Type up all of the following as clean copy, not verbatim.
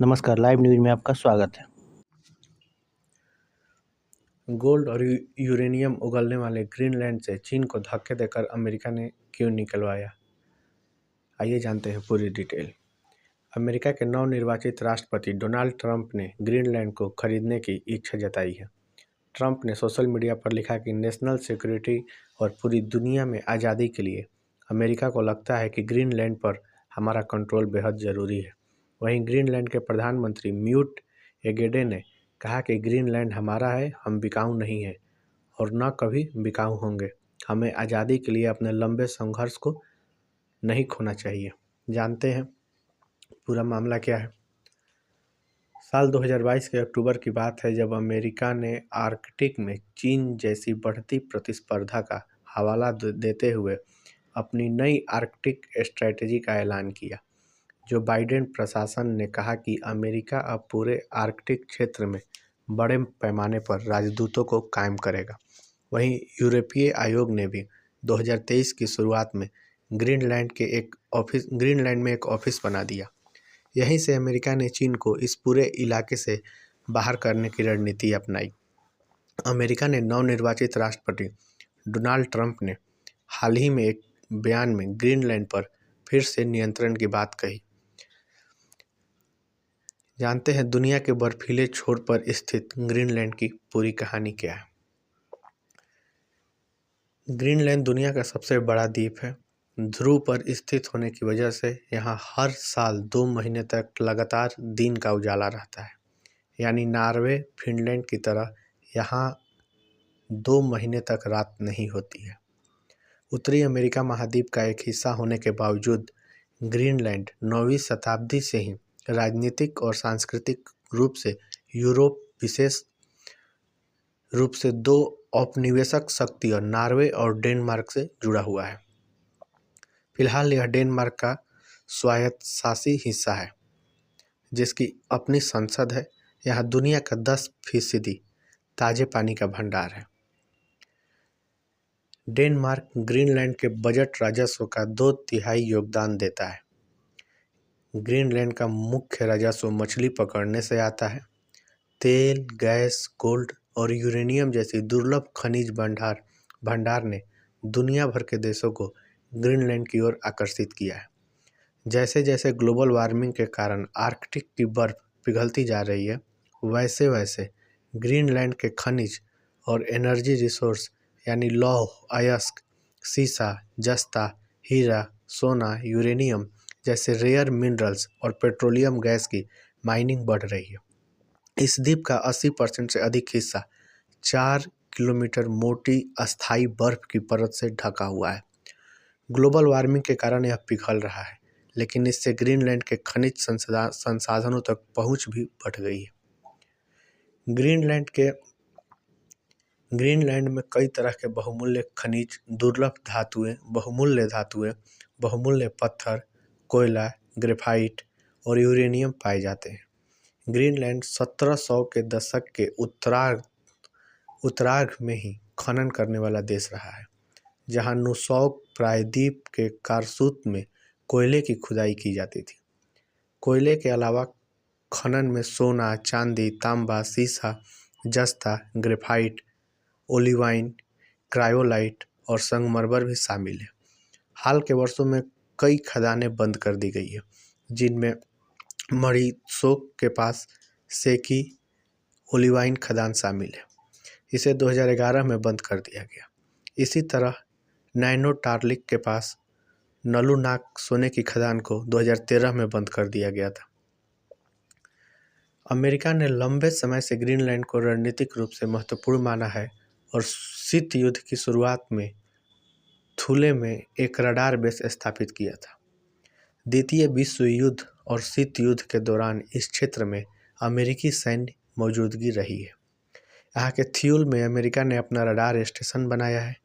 नमस्कार, live news में आपका स्वागत है। गोल्ड और यूरेनियम उगलने वाले ग्रीनलैंड से चीन को धक्के देकर अमेरिका ने क्यों निकलवाया? आइए जानते हैं पूरी डिटेल। अमेरिका के नवनिर्वाचित राष्ट्रपति डोनाल्ड ट्रंप ने ग्रीनलैंड को खरीदने की इच्छा जताई है। ट्रंप ने सोशल मीडिया पर लिखा कि नेशनल सिक्योरिटी और पूरी दुनिया में आज़ादी के लिए अमेरिका को लगता है कि ग्रीनलैंड पर हमारा कंट्रोल बेहद ज़रूरी है। वहीं ग्रीनलैंड के प्रधानमंत्री म्यूट एगेडे ने कहा कि ग्रीनलैंड हमारा है, हम बिकाऊ नहीं हैं और न कभी बिकाऊ होंगे। हमें आज़ादी के लिए अपने लंबे संघर्ष को नहीं खोना चाहिए। जानते हैं पूरा मामला क्या है। साल 2022 के अक्टूबर की बात है, जब अमेरिका ने आर्कटिक में चीन जैसी बढ़ती प्रतिस्पर्धा का हवाला देते हुए अपनी नई आर्कटिक स्ट्रैटेजी का ऐलान किया। जो बाइडेन प्रशासन ने कहा कि अमेरिका अब पूरे आर्कटिक क्षेत्र में बड़े पैमाने पर राजदूतों को कायम करेगा। वहीं यूरोपीय आयोग ने भी 2023 की शुरुआत में ग्रीनलैंड में एक ऑफिस बना दिया। यहीं से अमेरिका ने चीन को इस पूरे इलाके से बाहर करने की रणनीति अपनाई। अमेरिका ने नवनिर्वाचित राष्ट्रपति डोनाल्ड ट्रंप ने हाल ही में एक बयान में ग्रीनलैंड पर फिर से नियंत्रण की बात कही। जानते हैं दुनिया के बर्फीले छोर पर स्थित ग्रीनलैंड की पूरी कहानी क्या है। ग्रीनलैंड दुनिया का सबसे बड़ा द्वीप है। ध्रुव पर स्थित होने की वजह से यहाँ हर साल 2 महीने तक लगातार दिन का उजाला रहता है। यानी नॉर्वे, फिनलैंड की तरह यहाँ 2 महीने तक रात नहीं होती है। उत्तरी अमेरिका महाद्वीप का एक हिस्सा होने के बावजूद ग्रीनलैंड 9वीं शताब्दी से ही राजनीतिक और सांस्कृतिक रूप से यूरोप, विशेष रूप से 2 औपनिवेशिक शक्तियों नॉर्वे और डेनमार्क से जुड़ा हुआ है। फिलहाल यह डेनमार्क का स्वायत्तशासी हिस्सा है, जिसकी अपनी संसद है। यहाँ दुनिया का 10% ताजे पानी का भंडार है। डेनमार्क ग्रीनलैंड के बजट राजस्व का 2/3 योगदान देता है। ग्रीनलैंड का मुख्य राजस्व मछली पकड़ने से आता है। तेल, गैस, गोल्ड और यूरेनियम जैसी दुर्लभ खनिज भंडार ने दुनिया भर के देशों को ग्रीनलैंड की ओर आकर्षित किया है। जैसे जैसे ग्लोबल वार्मिंग के कारण आर्कटिक की बर्फ पिघलती जा रही है, वैसे वैसे ग्रीनलैंड के खनिज और एनर्जी रिसोर्स यानी लौह, अयस्क, सीसा, जस्ता, हीरा, सोना, यूरेनियम जैसे रेयर मिनरल्स और पेट्रोलियम गैस की माइनिंग बढ़ रही है। इस द्वीप का 80% से अधिक हिस्सा 4 किलोमीटर मोटी अस्थायी बर्फ की परत से ढका हुआ है। ग्लोबल वार्मिंग के कारण यह पिघल रहा है, लेकिन इससे ग्रीनलैंड के खनिज संसाधनों तक पहुंच भी बढ़ गई है। ग्रीनलैंड में कई तरह के बहुमूल्य खनिज, दुर्लभ धातुएं, बहुमूल्य पत्थर, कोयला, ग्रेफाइट और यूरेनियम पाए जाते हैं। ग्रीनलैंड 1700 के दशक के उत्तरार्ध में ही खनन करने वाला देश रहा है, जहां नुसॉक प्रायद्वीप के कारसूत में कोयले की खुदाई की जाती थी। कोयले के अलावा खनन में सोना, चांदी, तांबा, सीसा, जस्ता, ग्रेफाइट, ओलिवाइन, क्रायोलाइट और संगमरमर भी शामिल है। हाल के वर्षों में कई खदानें बंद कर दी गई है, जिनमें मरीसोक के पास सेकी ओलिवाइन खदान शामिल है। इसे 2011 में बंद कर दिया गया। इसी तरह नैनो टार्लिक के पास नलुनाक सोने की खदान को 2013 में बंद कर दिया गया था। अमेरिका ने लंबे समय से ग्रीनलैंड को रणनीतिक रूप से महत्वपूर्ण माना है और शीत युद्ध की शुरुआत में थुले में एक रडार बेस स्थापित किया था। द्वितीय विश्व युद्ध और शीत युद्ध के दौरान इस क्षेत्र में अमेरिकी सैन्य मौजूदगी रही है। यहाँ के थ्यूल में अमेरिका ने अपना रडार स्टेशन बनाया है,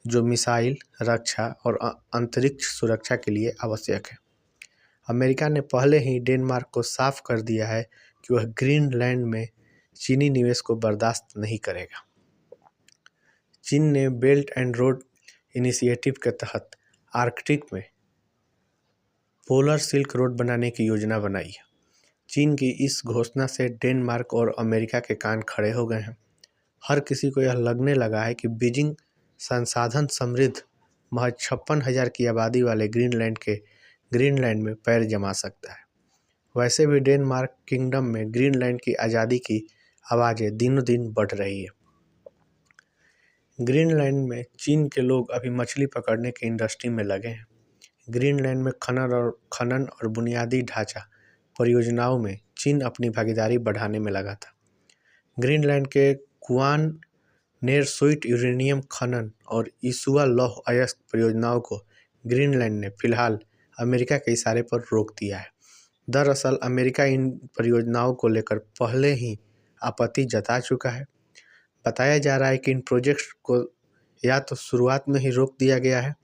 जो मिसाइल रक्षा और अंतरिक्ष सुरक्षा के लिए आवश्यक है। अमेरिका ने पहले ही डेनमार्क को साफ कर दिया है कि वह ग्रीनलैंड में चीनी निवेश को बर्दाश्त नहीं करेगा। चीन ने बेल्ट एंड रोड इनिशिएटिव के तहत आर्कटिक में पोलर सिल्क रोड बनाने की योजना बनाई है। चीन की इस घोषणा से डेनमार्क और अमेरिका के कान खड़े हो गए हैं। हर किसी को यह लगने लगा है कि बीजिंग संसाधन समृद्ध महज 56,000 की आबादी वाले ग्रीनलैंड में पैर जमा सकता है। वैसे भी डेनमार्क किंगडम में ग्रीनलैंड की आज़ादी की आवाज़ें दिनों दिन बढ़ रही है। ग्रीनलैंड में चीन के लोग अभी मछली पकड़ने की इंडस्ट्री में लगे हैं। ग्रीनलैंड में खनन और बुनियादी ढांचा परियोजनाओं में चीन अपनी भागीदारी बढ़ाने में लगा था। ग्रीनलैंड के कुआन नेरसुइट यूरेनियम खनन और इसुआ लौह अयस्क परियोजनाओं को ग्रीनलैंड ने फिलहाल अमेरिका के इशारे पर रोक दिया है। दरअसल अमेरिका इन परियोजनाओं को लेकर पहले ही आपत्ति जता चुका है। बताया जा रहा है कि इन प्रोजेक्ट्स को या तो शुरुआत में ही रोक दिया गया है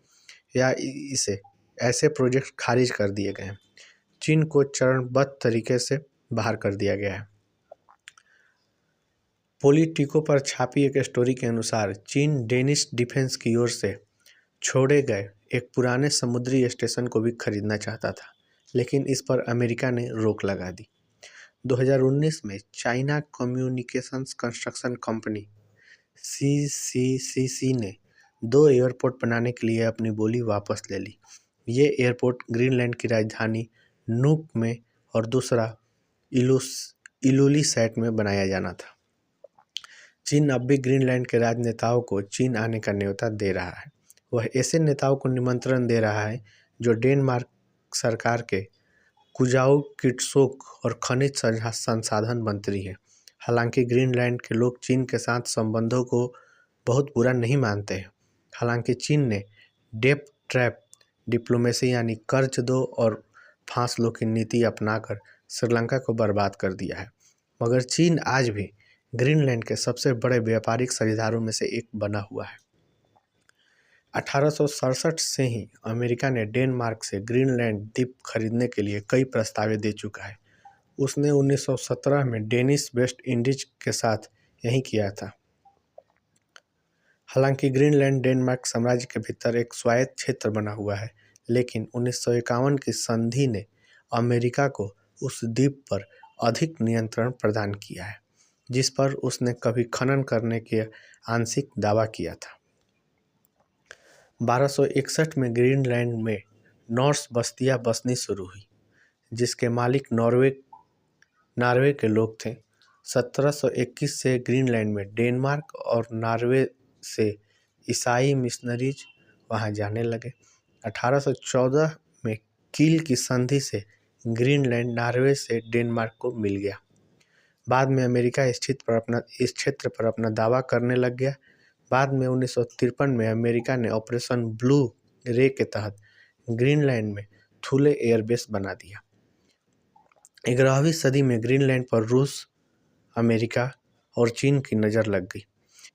या इसे ऐसे प्रोजेक्ट खारिज कर दिए गए हैं। चीन को चरणबद्ध तरीके से बाहर कर दिया गया है। पॉलिटिको पर छापी एक स्टोरी के अनुसार चीन डेनिश डिफेंस की ओर से छोड़े गए एक पुराने समुद्री स्टेशन को भी खरीदना चाहता था, लेकिन इस पर अमेरिका ने रोक लगा दी। 2019 में China communications construction company CCCC ने 2 एयरपोर्ट बनाने के लिए अपनी बोली वापस ले ली। ये एयरपोर्ट ग्रीनलैंड की राजधानी नूक में और दूसरा इलुलिसैट में बनाया जाना था। चीन अब भी ग्रीनलैंड के राजनेताओं को चीन आने का न्योता दे रहा है। वह ऐसे नेताओं को निमंत्रण दे रहा है जो डेनमार्क सरकार के कुजाऊ किटसोक और खनिज संसाधन मंत्री हैं। हालांकि ग्रीनलैंड के लोग चीन के साथ संबंधों को बहुत बुरा नहीं मानते हैं। हालांकि चीन ने डेप ट्रैप डिप्लोमेसी यानी कर्ज दो और फांस लो की नीति अपनाकर श्रीलंका को बर्बाद कर दिया है, मगर चीन आज भी ग्रीनलैंड के सबसे बड़े व्यापारिक साझेदारों में से एक बना हुआ है। 1867 से ही अमेरिका ने डेनमार्क से ग्रीनलैंड द्वीप खरीदने के लिए कई प्रस्तावें दे चुका है। उसने 1917 में डेनिश वेस्ट इंडीज के साथ यही किया था। हालांकि ग्रीनलैंड डेनमार्क साम्राज्य के भीतर एक स्वायत्त क्षेत्र बना हुआ है, लेकिन 1951 की संधि ने अमेरिका को उस द्वीप पर अधिक नियंत्रण प्रदान किया है, जिस पर उसने कभी खनन करने के आंशिक दावा किया था। 1261 में ग्रीनलैंड में नॉर्स बस्तियां बसनी शुरू हुई, जिसके मालिक नॉर्वे के लोग थे। 1721 से ग्रीनलैंड में डेनमार्क और नॉर्वे से ईसाई मिशनरीज वहां जाने लगे। 1814 में कील की संधि से ग्रीनलैंड नॉर्वे से डेनमार्क को मिल गया। बाद में अमेरिका इस क्षेत्र पर अपना दावा करने लग गया। बाद में 1953 में अमेरिका ने ऑपरेशन ब्लू रे के तहत ग्रीनलैंड में थुले एयरबेस बना दिया। 11वीं सदी में ग्रीनलैंड पर रूस, अमेरिका और चीन की नज़र लग गई।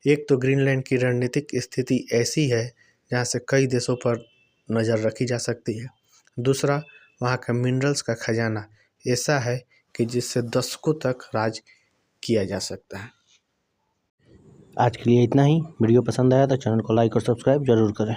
एक तो ग्रीनलैंड की रणनीतिक स्थिति ऐसी है जहां से कई देशों पर नज़र रखी जा सकती है। दूसरा, वहां का मिनरल्स का खजाना ऐसा है कि जिससे दशकों तक राज किया जा सकता है। आज के लिए इतना ही। वीडियो पसंद आया तो चैनल को लाइक और सब्सक्राइब जरूर करें।